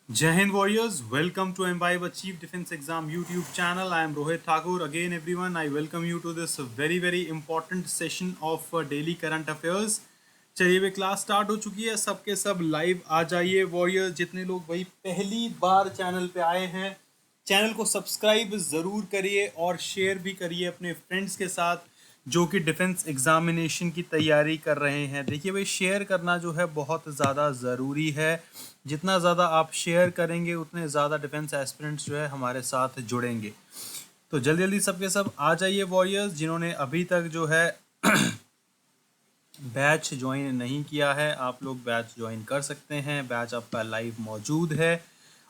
Jai Hind Warriors, welcome to Imbibe Achieve Defense Exam YouTube channel. I am Rohit Thakur. Again everyone, I welcome you to this very important session of daily current affairs. चलिए वे class start हो चुकी है, सबके सब live आ जाइए warriors. जितने लोग भाई पहली बार चैनल पे आए हैं, चैनल को सब्सक्राइब ज़रूर करिए और शेयर भी करिए अपने फ्रेंड्स के साथ जो कि डिफेंस एग्जामिनेशन की तैयारी कर रहे हैं। देखिए भाई, शेयर करना जो है बहुत ज़्यादा ज़रूरी है। जितना ज़्यादा आप शेयर करेंगे उतने ज़्यादा डिफेंस एस्पिरेंट्स जो है हमारे साथ जुड़ेंगे। तो जल्दी जल्दी सबके सब आ जाइए वॉरियर्स। जिन्होंने अभी तक जो है बैच ज्वाइन नहीं किया है, आप लोग बैच ज्वाइन कर सकते हैं। बैच आपका लाइव मौजूद है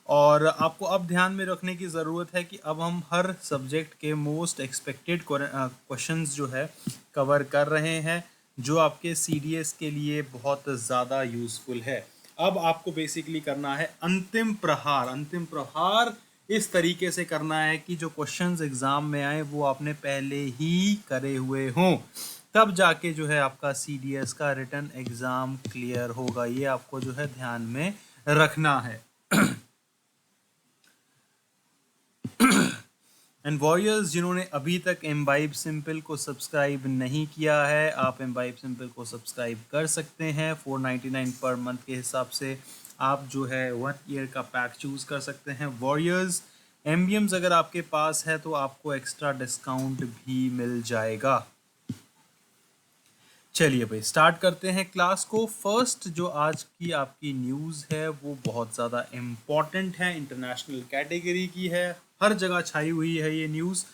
और आपको अब ध्यान में रखने की ज़रूरत है कि अब हम हर सब्जेक्ट के मोस्ट एक्सपेक्टेड क्वेश्चंस जो है कवर कर रहे हैं, जो आपके सीडीएस के लिए बहुत ज़्यादा यूज़फुल है। अब आपको बेसिकली करना है अंतिम प्रहार। अंतिम प्रहार इस तरीके से करना है कि जो क्वेश्चंस एग्ज़ाम में आए वो आपने पहले ही करे हुए हों, तब जाके जो है आपका सीडीएस का रिटन एग्ज़ाम क्लियर होगा। ये आपको जो है ध्यान में रखना है। एंड वॉरियर्स, जिन्होंने अभी तक इम्बाइब सिंपल को सब्सक्राइब नहीं किया है, आप इम्बाइब सिंपल को सब्सक्राइब कर सकते हैं। 499 पर मंथ के हिसाब से आप जो है 1 ईयर का पैक चूज़ कर सकते हैं। वॉरियर्स, एमबीएम्स अगर आपके पास है तो आपको एक्स्ट्रा डिस्काउंट भी मिल जाएगा। चलिए भाई स्टार्ट करते हैं क्लास को। फर्स्ट जो आज की आपकी न्यूज़ है वो बहुत ज़्यादा इम्पॉर्टेंट है, इंटरनेशनल कैटेगरी की है, हर जगह छाई हुई है ये news.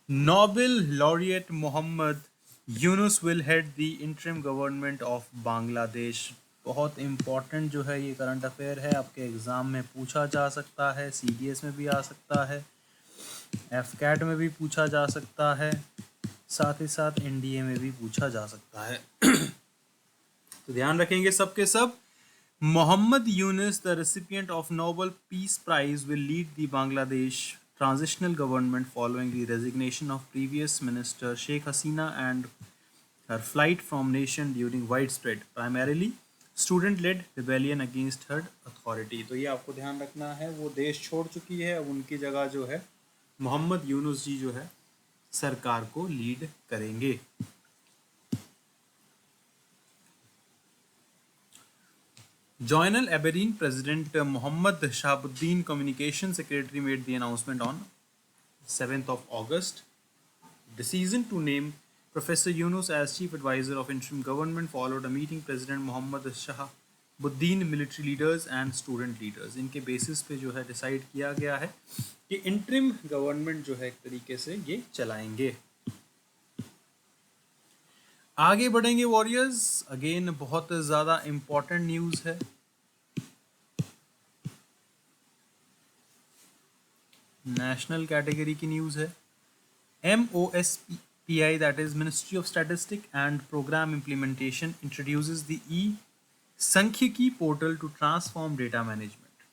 Nobel laureate Mohammad Yunus will head the interim government of Bangladesh. बहुत इम्पॉर्टेंट जो है ये करंट अफेयर है, आपके एग्ज़ाम में पूछा जा सकता है, सीडीएस में भी आ सकता है, एफकैट में भी पूछा जा सकता है, साथ ही साथ एनडीए में भी पूछा जा सकता है। तो ध्यान रखेंगे सबके सब। Mohammad Yunus, the recipient of Nobel peace prize, will lead the Bangladesh transitional government following the resignation of previous minister Sheikh Hasina and her flight from nation during widespread primarily student led rebellion against her authority। तो ये आपको ध्यान रखना है, वो देश छोड़ चुकी है, अब उनकी जगह जो है मोहम्मद यूनुस जी जो है सरकार को लीड करेंगे। Joynal Aberdeen President Mohammed Shahabuddin Communication Secretary made the announcement on 7th of August. Decision to name Professor Yunus as Chief Advisor of Interim Government followed a meeting President Mohammed Shahabuddin, military leaders and student leaders। इनके basis पे जो है decide किया गया है कि interim government जो है एक तरीके से ये चलाएंगे। आगे बढ़ेंगे वॉरियर्स। अगेन बहुत ज़्यादा इम्पोर्टेंट न्यूज़ है। नेशनल कैटेगरी की न्यूज़ है। MOSPI, that is Ministry of Statistics and Program Implementation, introduces the e-सांख्यिकी portal to transform data management.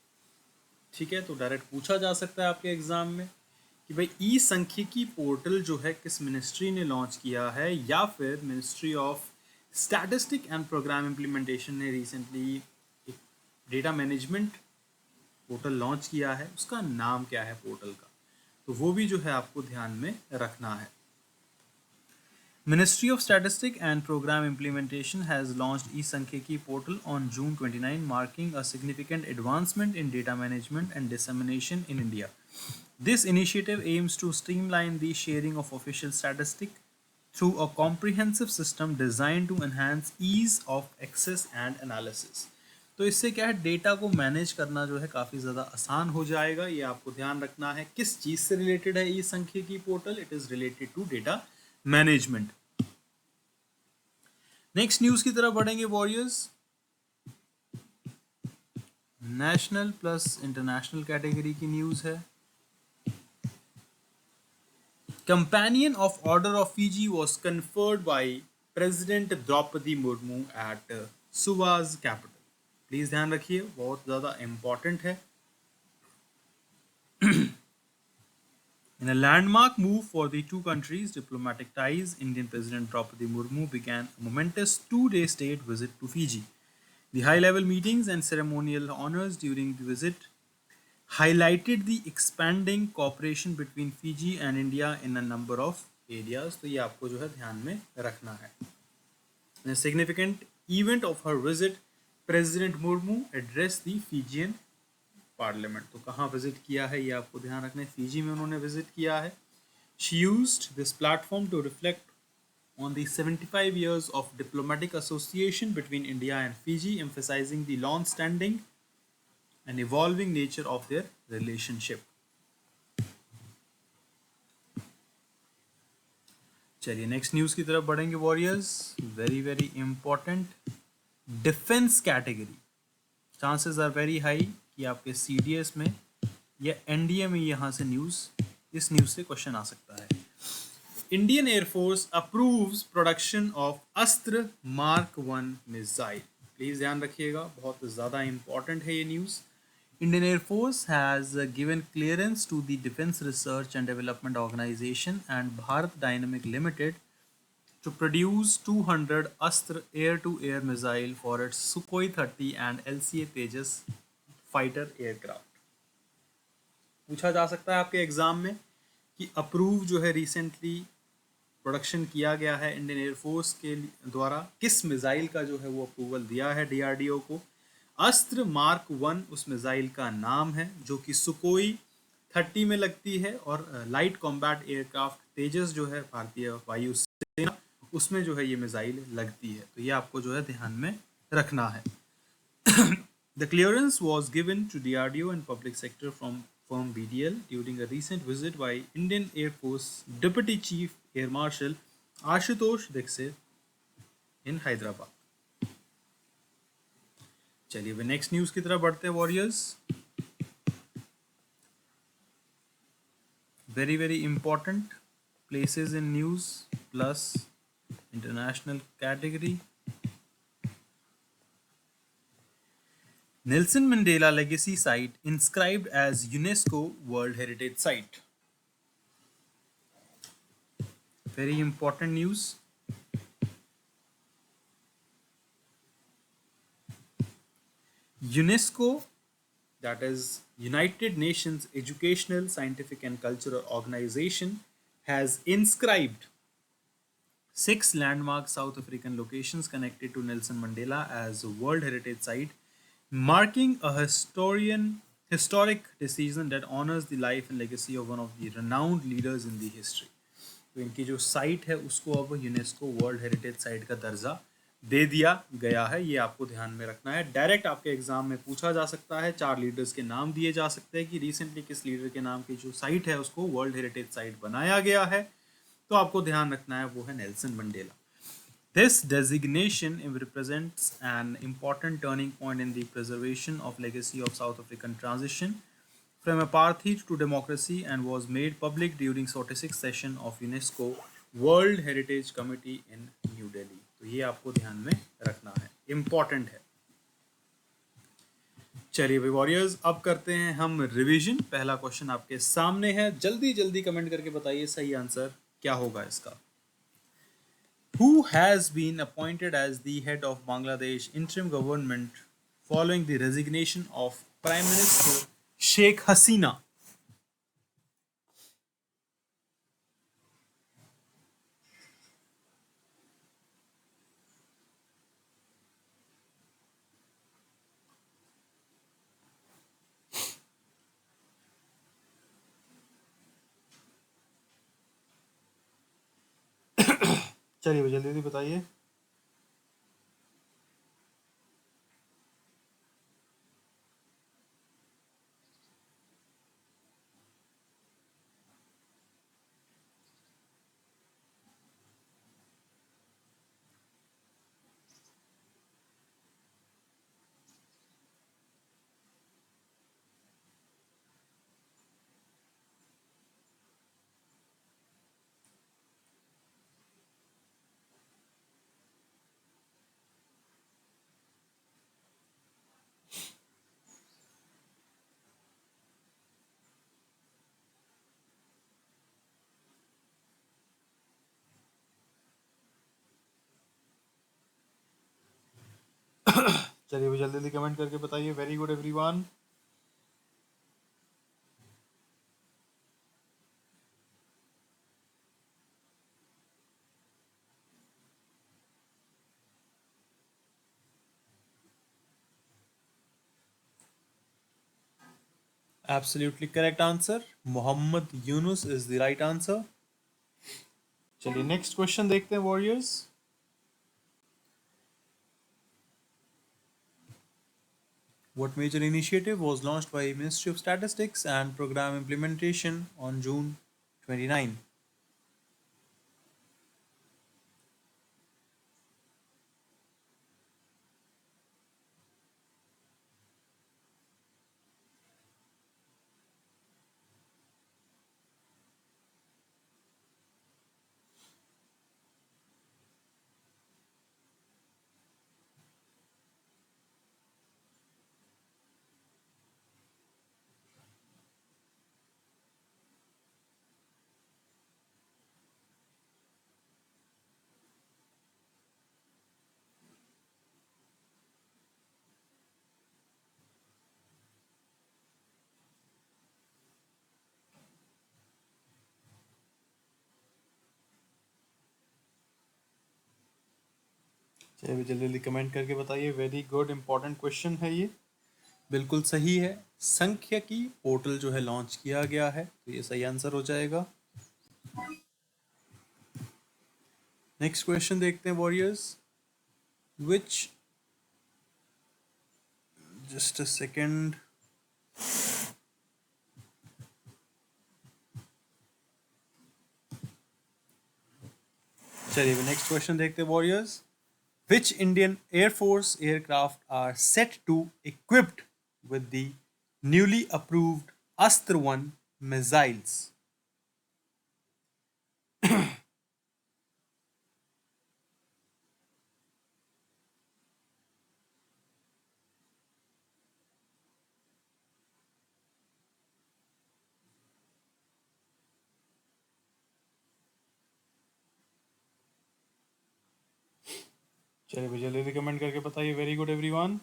ठीक है, तो डायरेक्ट पूछा जा सकता है आपके एग्जाम में कि भाई ई-सांख्यिकी पोर्टल जो है किस मिनिस्ट्री ने लॉन्च किया है, या फिर ministry of statistic and programme implementation ने रिसेंटली एक डेटा मैनेजमेंट पोर्टल लॉन्च किया है, उसका नाम क्या है पोर्टल का, तो वो भी जो है आपको ध्यान में रखना है। Ministry of Statistics and Program Implementation has launched e-सांख्यिकी portal on June 29, marking a significant advancement in data management and dissemination in India. This initiative aims to streamline the sharing of official statistics through a comprehensive system designed to enhance ease of access and analysis। तो इससे क्या है, data को manage करना जो है काफ़ी ज़्यादा आसान हो जाएगा। ये आपको ध्यान रखना है। किस चीज़ से रिलेटेड है ई-सांख्यिकी portal? It is related to data management. Next news की तरफ बढ़ेंगे warriors. National plus international category की न्यूज़ है। Companion of Order of Fiji was conferred by President Draupadi Murmu at Suva's capital. Please ध्यान रखिए, बहुत ज़्यादा इम्पॉर्टेंट है. In a landmark move for the two countries' diplomatic ties, Indian President Draupadi Murmu began a momentous two-day state visit to Fiji. The high-level meetings and ceremonial honors during the visit highlighted the expanding cooperation between Fiji and India in a number of areas. तो ये आपको जो है ध्यान में रखना है. In a significant event of her visit, President Murmu addressed the Fijian Parliament. तो कहाँ विजिट किया है ये आपको ध्यान रखना है. फिजी में उन्होंने विजिट किया है. She used this platform to reflect on the 75 years of diplomatic association between India and Fiji, emphasizing the long-standing and evolving nature of their relationship. चलिए नेक्स्ट न्यूज़ की तरफ बढ़ेंगे warriors. Very very important. Defence category. Chances are very high कि आपके CDS में या NDA में यहाँ से इस न्यूज़ से क्वेश्चन आ सकता है. Indian air force approves production of अस्त्र मार्क 1 मिसाइल. प्लीज़ ध्यान रखिएगा, बहुत ज़्यादा इंपॉर्टेंट है ये news. Indian Air Force has given clearance to the Defense Research and Development Organization and Bharat Dynamic Limited to produce 200 Astra air-to-air missile for its Sukhoi 30 and LCA Tejas fighter aircraft. पूछा जा सकता है आपके exam में कि approve जो है recently production किया गया है इंडियन एयरफोर्स के द्वारा, किस मिसाइल का जो है वो अप्रूवल दिया है डीआरडीओ को. अस्त्र मार्क 1 उस मिसाइल का नाम है जो कि सुकोई 30 में लगती है और लाइट कॉम्बैट एयरक्राफ्ट तेजस जो है भारतीय वायुसेना उसमें जो है ये मिसाइल लगती है. तो ये आपको जो है ध्यान में रखना है. The clearance was given to DRDO and public sector from firm BDL during a recent visit by Indian Air Force Deputy Chief Air Marshal Ashutosh Dixit in Hyderabad. चलिए वे नेक्स्ट न्यूज़ की तरफ बढ़ते हैं warriors. Very very important places in news plus international category. Nelson Mandela Legacy Site inscribed as UNESCO World Heritage Site. Very important news. UNESCO, that is United Nations Educational, Scientific and Cultural Organization, has inscribed 6 landmark South African locations connected to Nelson Mandela as a World Heritage Site, marking a historic decision that honors the life and legacy of one of the renowned leaders in the history. तो इनकी जो site है उसको अब UNESCO world heritage site का दर्जा दे दिया गया है. ये आपको ध्यान में रखना है. डायरेक्ट आपके एग्जाम में पूछा जा सकता है. 4 लीडर्स के नाम दिए जा सकते हैं कि रिसेंटली किस लीडर के नाम की जो साइट है उसको वर्ल्ड हेरिटेज साइट बनाया गया है. तो आपको ध्यान रखना है वो है Nelson Mandela. This designation represents an important turning point in the preservation of legacy of South African transition from apartheid to democracy and was made public during 46th session of UNESCO World Heritage Committee in New Delhi. तो ये आपको ध्यान में रखना है, important है. चलिए भाई वॉरियर्स, अब करते हैं हम रिवीजन. पहला क्वेश्चन आपके सामने है, जल्दी जल्दी कमेंट करके बताइए सही आंसर क्या होगा इसका. Who has been appointed as the head of Bangladesh interim government following the resignation of Prime Minister Sheikh Hasina? चलिए जल्दी जल्दी बताइए. चलिए भी जल्दी जल्दी कमेंट करके बताइए। Very good everyone. Absolutely correct answer. Mohammad Yunus is the right answer. चलिए नेक्स्ट क्वेश्चन देखते हैं warriors. What major initiative was launched by Ministry of Statistics and Program Implementation on June 29? चलिए जल्दी जल्दी कमेंट करके बताइए। वेरी गुड, इंपॉर्टेंट क्वेश्चन है ये। बिल्कुल सही है, सांख्यिकी पोर्टल जो है लॉन्च किया गया है, तो ये सही आंसर हो जाएगा। नेक्स्ट क्वेश्चन देखते हैं warriors. Which just a second. चलिए नेक्स्ट क्वेश्चन देखते हैं warriors. Which Indian Air Force aircraft are set to equipped with the newly approved Astra-1 missiles? चलिए भैया जल्दी कमेंट करके बताइए। Very good everyone.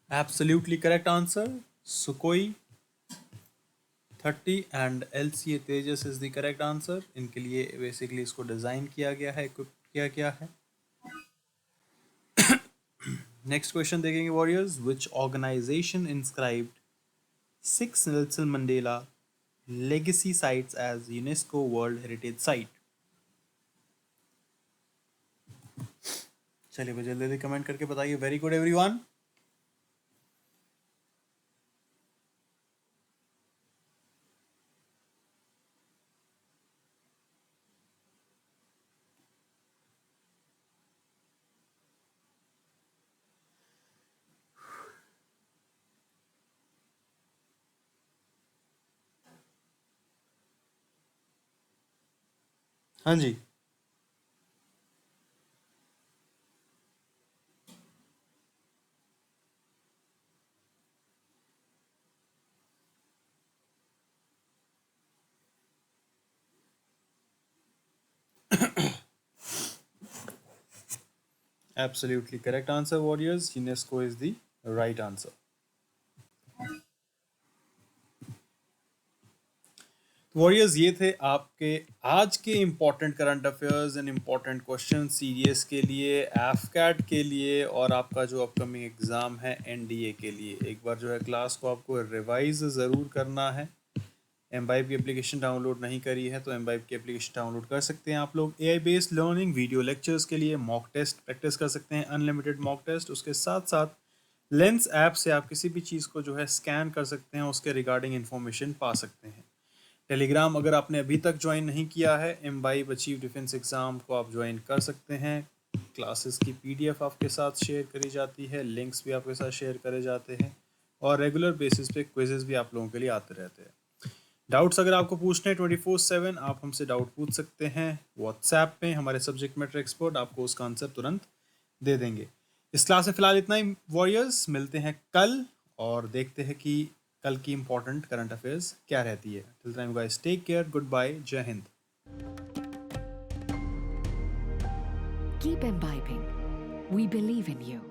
Absolutely correct answer. Sukhoi 30 and LCA Tejas is the correct answer. इनके लिए basically इसको design किया गया है, इक्विप किया गया है। नेक्स्ट क्वेश्चन देखेंगे warriors. Which organization inscribed 6 Nelson Mandela legacy sites as UNESCO world heritage site? चलिए जल्दी जल्दी कमेंट करके बताइए। Very good everyone. हाँ जी। Absolutely correct answer, warriors. UNESCO is the right answer. Warriors ये थे आपके आज के important current affairs and important question series के लिए, एफकैट के लिए, और आपका जो अपकमिंग एग्ज़ाम है एनडीए के लिए। एक बार जो है क्लास को आपको रिवाइज ज़रूर करना है। एम्बाइब की एप्लीकेशन डाउनलोड नहीं करी है तो एम्बाइब की एप्लीकेशन डाउनलोड कर सकते हैं आप लोग। AI based learning video lectures के लिए मॉक टेस्ट प्रैक्टिस कर सकते हैं, अनलिमिटेड मॉक टेस्ट। उसके साथ साथ लेंस ऐप से आप किसी भी चीज़ को जो है स्कैन कर सकते हैं, उसके रिगार्डिंग इन्फॉर्मेशन पा सकते हैं। टेलीग्राम अगर आपने अभी तक ज्वाइन नहीं किया है, एम्बाइब अचीव डिफेंस एग्ज़ाम को आप ज्वाइन कर सकते हैं। क्लासेस की PDF आपके साथ शेयर करी जाती है, लिंक्स भी आपके साथ शेयर करे जाते हैं और रेगुलर बेसिस पे क्विजेस भी आप लोगों के लिए आते रहते हैं। डाउट्स अगर आपको पूछने हैं 24/7 आप हमसे डाउट पूछ सकते हैं व्हाट्सएप पे। हमारे सब्जेक्ट मैटर एक्सपर्ट आपको उसका आंसर तुरंत दे देंगे। इस क्लास में फिलहाल इतना ही वॉरियर्स। मिलते हैं कल और देखते हैं कि कल की इंपॉर्टेंट करंट अफेयर्स क्या रहती है। Till time guys, take care, good bye, Jai Hind. Keep imbibing. We believe in you.